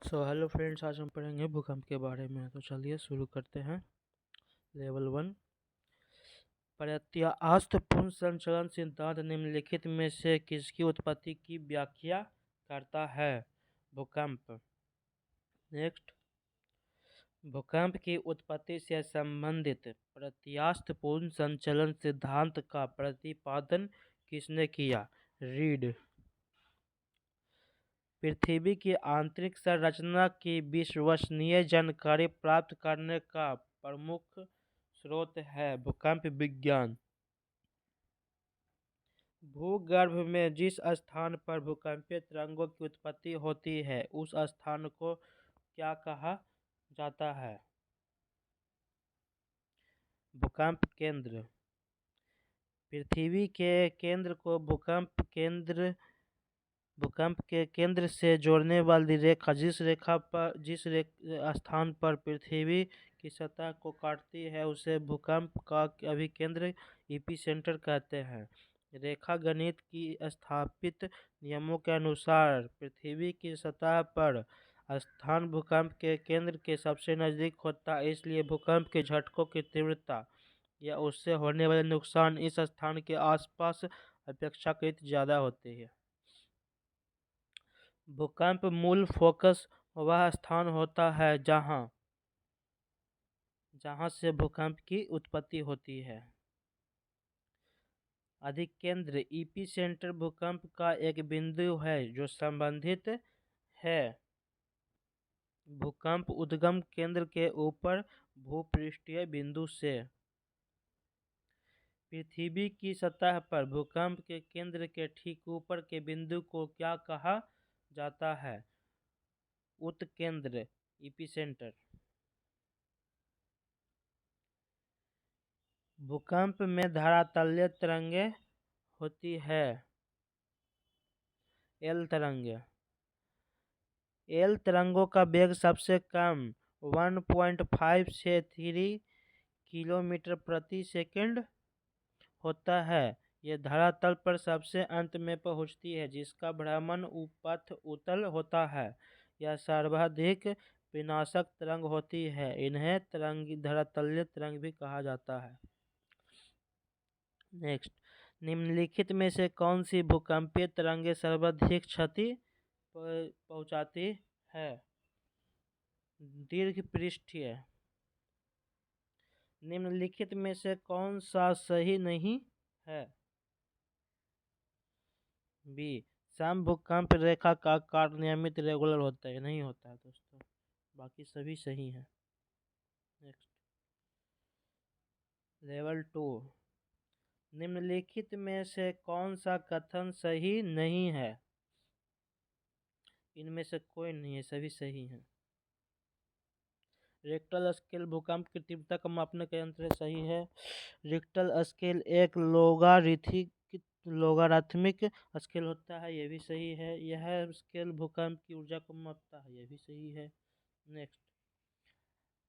Hello friends, आज हम पढ़ेंगे भूकंप के बारे में। तो चलिए शुरू करते हैं। लेवल 1 प्रत्यास्थपूर्ण संचलन सिद्धांत निम्नलिखित में से किसकी उत्पत्ति की व्याख्या करता है? भूकंप। नेक्स्ट, भूकंप की उत्पत्ति से संबंधित प्रत्यास्थपूर्ण संचलन सिद्धांत का प्रतिपादन किसने किया? रीड। पृथ्वी की आंतरिक संरचना की विश्वसनीय जानकारी प्राप्त करने का प्रमुख स्रोत है भूकंप विज्ञान। भूगर्भ में जिस स्थान पर भूकंपीय तरंगों की उत्पत्ति होती है उस स्थान को क्या कहा जाता है? भूकंप केंद्र। पृथ्वी के केंद्र को भूकंप के केंद्र से जोड़ने वाली रेखा जिस स्थान पर पृथ्वी की सतह को काटती है उसे भूकंप का अभिकेंद्र एपिसेंटर कहते हैं। रेखा गणित की स्थापित नियमों के अनुसार पृथ्वी की सतह पर स्थान भूकंप के केंद्र के सबसे नजदीक होता है, इसलिए भूकंप के झटकों की तीव्रता या उससे होने वाले नुकसान इस स्थान के आसपास अपेक्षाकृत ज्यादा होती है। भूकंप मूल फोकस वह स्थान होता है जहां से भूकंप की उत्पत्ति होती है। अधिकेंद्र एपिसेंटर भूकंप का एक बिंदु है जो संबंधित है भूकंप उद्गम केंद्र के ऊपर भूपृष्ठीय बिंदु से। पृथ्वी की सतह पर भूकंप के केंद्र के ठीक ऊपर के बिंदु को क्या कहा जाता है? उत्केंद्र एपिसेंटर। भूकंप में धरातलीय तरंगें होती है। एल तरंगें। एल तरंगों का वेग सबसे कम 1.5 से 3 किलोमीटर प्रति सेकंड होता है। यह धरातल पर सबसे अंत में पहुंचती है जिसका भ्रमण पथ उत्तल होता है। यह सर्वाधिक विनाशक तरंग होती है। इन्हें धरातलीय तरंग भी कहा जाता है। नेक्स्ट, निम्नलिखित में से कौन सी भूकंपीय तरंगें सर्वाधिक क्षति पहुंचाती है? दीर्घ पृष्ठीय। निम्नलिखित में से कौन सा सही नहीं है? बी, सम भूकंप रेखा का आकार नियमित रेगुलर होता है। नहीं होता है दोस्तों, बाकी सभी सही है। नेक्स्ट, लेवल 2 निम्नलिखित में से कौन सा कथन सही नहीं है? इनमें से कोई नहीं है, सभी सही हैं। रिक्टर स्केल भूकंप की तीव्रता को मापने का यंत्र सही है। रिक्टर स्केल एक लोगारिथमिक स्केल होता है, यह भी सही है। यह स्केल भूकंप की ऊर्जा को मापता है, यह भी सही है। नेक्स्ट,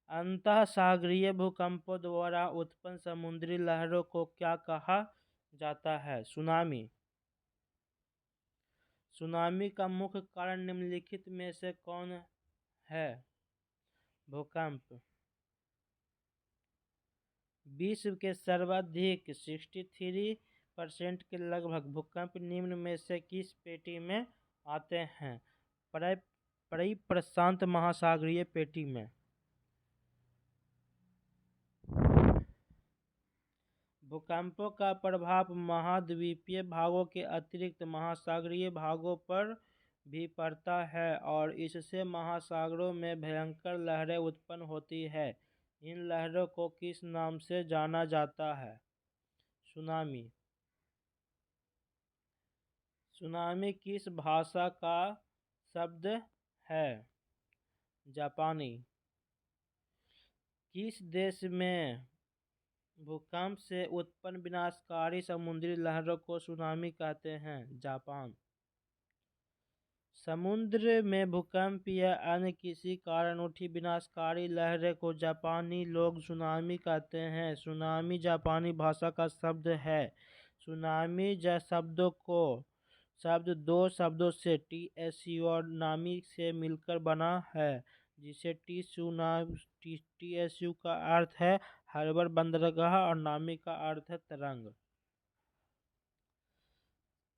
अंतः सागरीय भूकंपों द्वारा उत्पन्न समुद्री लहरों को क्या कहा जाता है? सुनामी। सुनामी का मुख्य कारण निम्नलिखित में से कौन है? भूकंप। विश्व के सर्वाधिक 63% के लगभग भूकंप निम्न में से किस पेटी में आते हैं? प्रशांत महासागरीय पेटी में। भूकंपों का प्रभाव महाद्वीपीय भागों के अतिरिक्त महासागरीय भागों पर भी पड़ता है और इससे महासागरों में भयंकर लहरें उत्पन्न होती है। इन लहरों को किस नाम से जाना जाता है? सुनामी। सुनामी किस भाषा का शब्द है? जापानी। किस देश में भूकंप से उत्पन्न विनाशकारी समुद्री लहरों को सुनामी कहते हैं? जापान। समुद्र में भूकंप या अन्य किसी कारण उठी विनाशकारी लहरें को जापानी लोग सुनामी कहते हैं। सुनामी जापानी भाषा का शब्द है। सुनामी शब्दों को शब्द दो शब्दों से त्सुनामी से मिलकर बना है, जिसे त्सु का अर्थ है हार्बर बंदरगाह और नामी का अर्थ है तरंग।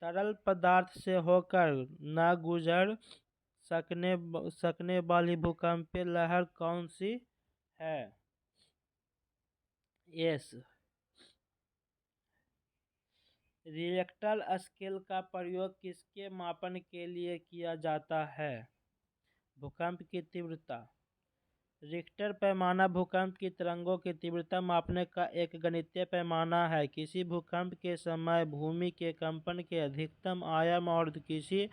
तरल पदार्थ से होकर न गुजर सकने वाली भूकंपीय लहर कौन सी है? यस। रिएक्टर स्केल का प्रयोग किसके मापन के लिए किया जाता है? भूकंप की तीव्रता। रिक्टर पैमाना भूकंप की तरंगों की तीव्रता मापने का एक गणितीय पैमाना है। किसी भूकंप के समय भूमि के कंपन के अधिकतम आयाम और किसी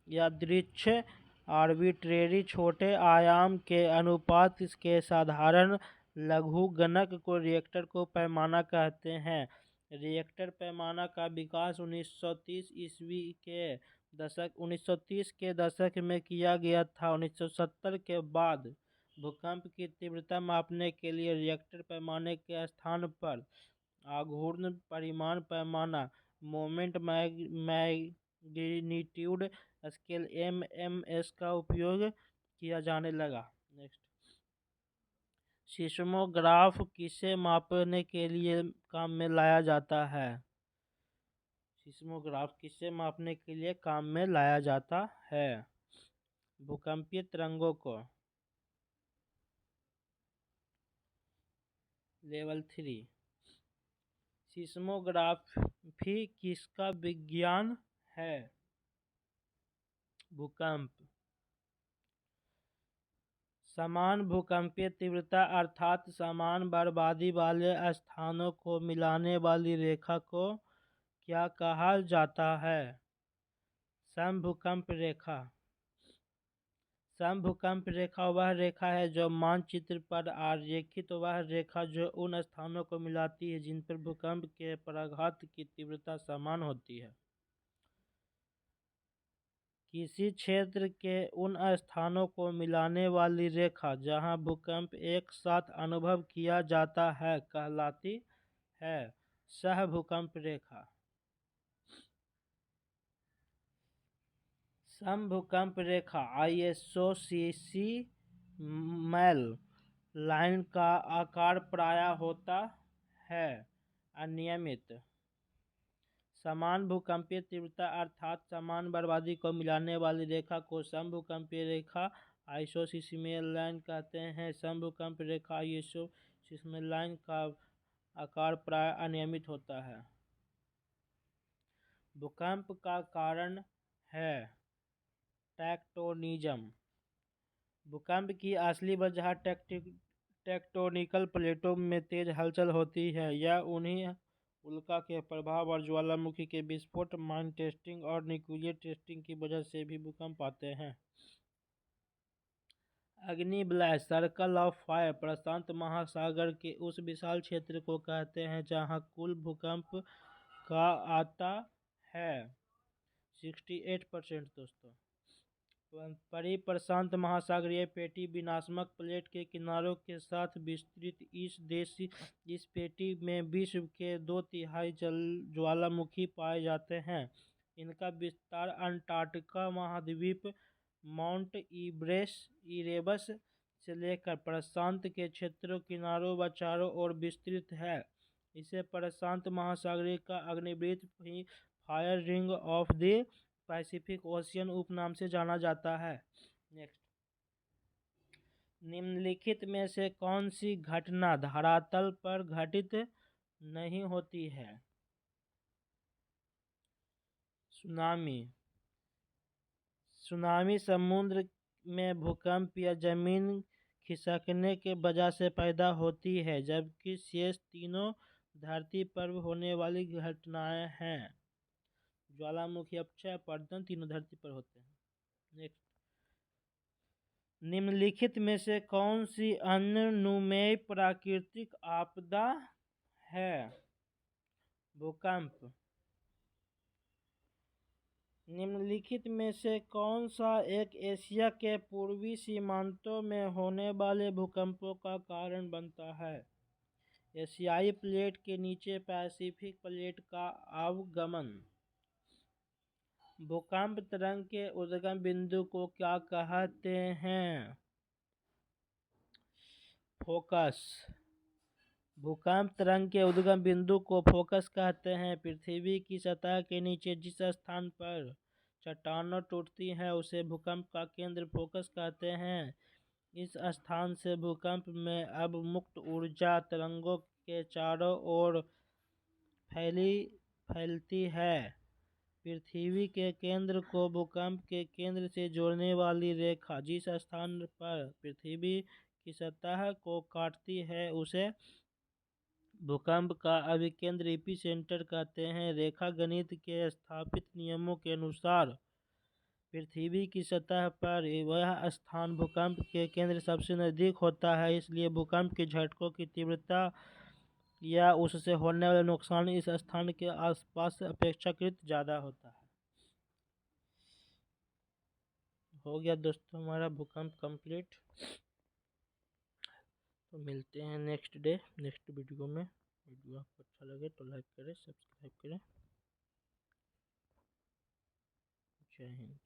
यादृच्छिक आर्बिट्रेरी छोटे आयाम के अनुपात के साधारण लघुगणक को रिएक्टर को पैमाना कहते हैं। रिएक्टर पैमाना का विकास 1930 के दशक में किया गया था। 1970 के बाद भूकंप की तीव्रता मापने के लिए रिएक्टर पैमाने के स्थान पर आघूर्ण परिमाण पैमाना मोमेंट मैग्नीट्यूड स्केल एमएमएस का उपयोग किया जाने लगा। नेक्स्ट, सिस्मोग्राफ किसे मापने के लिए काम में लाया जाता है? सिस्मोग्राफ किसे मापने के लिए काम में लाया जाता है? भूकंपीय तरंगों को। लेवल 3। सिस्मोग्राफी किसका विज्ञान है? भूकंप। समान भूकंपीय तीव्रता अर्थात समान बर्बादी वाले स्थानों को मिलाने वाली रेखा को क्या कहा जाता है? समभूकंप रेखा। समभूकंप रेखा वह रेखा है जो मानचित्र पर आरेखित वह रेखा जो उन स्थानों को मिलाती है जिन पर भूकंप के प्रघात की तीव्रता समान होती है। किसी क्षेत्र के उन स्थानों को मिलाने वाली रेखा जहां भूकंप एक साथ अनुभव किया जाता है कहलाती है सहभूकंप रेखा। समभूकंप रेखा आइसोसीसीमल लाइन का आकार प्रायः होता है अनियमित। समान भूकंपीय तीव्रता अर्थात समान बर्बादी को मिलाने वाली रेखा को समभूकंपीय रेखा आइसोसीसीमल लाइन कहते हैं। समभूकंप रेखा आइसोसीसीमल लाइन का आकार प्रायः अनियमित होता है। भूकंप का कारण है टेक्टोनिज्म। भूकंप की असली वजह टेक्टोनिकल प्लेटों में तेज हलचल होती है या उन्हीं उल्का के प्रभाव और ज्वालामुखी के विस्फोट माइन टेस्टिंग और न्यूक्लियर टेस्टिंग की वजह से भी भूकंप आते हैं। अग्नि ब्लास्ट सर्कल ऑफ फायर प्रशांत महासागर के उस विशाल क्षेत्र को कहते हैं जहां कुल भूकंप का आता है 68%। दोस्तों, परिप्रशांत महासागरीय पेटी विनाशक प्लेट के किनारों के साथ विस्तृत इस पेटी में विश्व के 2/3 ज्वालामुखी पाए जाते हैं। इनका विस्तार अंटार्कटिका महाद्वीप माउंट इरेबस से लेकर प्रशांत के क्षेत्रों किनारों व चारों ओर विस्तृत है। इसे प्रशांत महासागर का अग्निवृत्त fire ring of the Pacific Ocean उपनाम से जाना जाता है। नेक्स्ट, निम्नलिखित में से कौन सी घटना धरातल पर घटित नहीं होती है? सुनामी। सुनामी समुद्र में भूकंप या जमीन खिसकने के वजह से पैदा होती है, जबकि शेष तीनों धरती पर होने वाली घटनाएं हैं। ज्वालामुखी, अपक्षय, अपरदन तीनों धरती पर होते हैं। नेक्स्ट, निम्नलिखित में से कौन सी अनुमेय प्राकृतिक आपदा है? भूकंप। निम्नलिखित में से कौन सा एक एशिया के पूर्वी सीमांतों में होने वाले भूकंपों का कारण बनता है? एशियाई प्लेट के नीचे पैसिफिक प्लेट का अवगमन। भूकंप तरंग के उद्गम बिंदु को क्या कहते हैं? फोकस। भूकंप तरंग के उद्गम बिंदु को फोकस कहते हैं। पृथ्वी की सतह के नीचे जिस स्थान पर चट्टानें टूटती हैं उसे भूकंप का केंद्र फोकस कहते हैं। इस स्थान से भूकंप में अवमुक्त ऊर्जा तरंगों के चारों ओर फैलती है। पृथ्वी के केंद्र को भूकंप के केंद्र से जोड़ने वाली रेखा जिस स्थान पर पृथ्वी की सतह को काटती है उसे भूकंप का अभिकेंद्र एपिसेंटर कहते हैं। रेखा गणित के स्थापित नियमों के अनुसार पृथ्वी की सतह पर वह स्थान भूकंप के केंद्र सबसे नजदीक होता है, इसलिए भूकंप के झटकों की तीव्रता या उससे होने वाले नुकसान इस स्थान के आसपास अपेक्षाकृत ज़्यादा होता है। हो गया दोस्तों हमारा भूकंप कंप्लीट। तो मिलते हैं नेक्स्ट वीडियो में। वीडियो आपको अच्छा लगे तो लाइक करें, सब्सक्राइब करें। जय हिंद।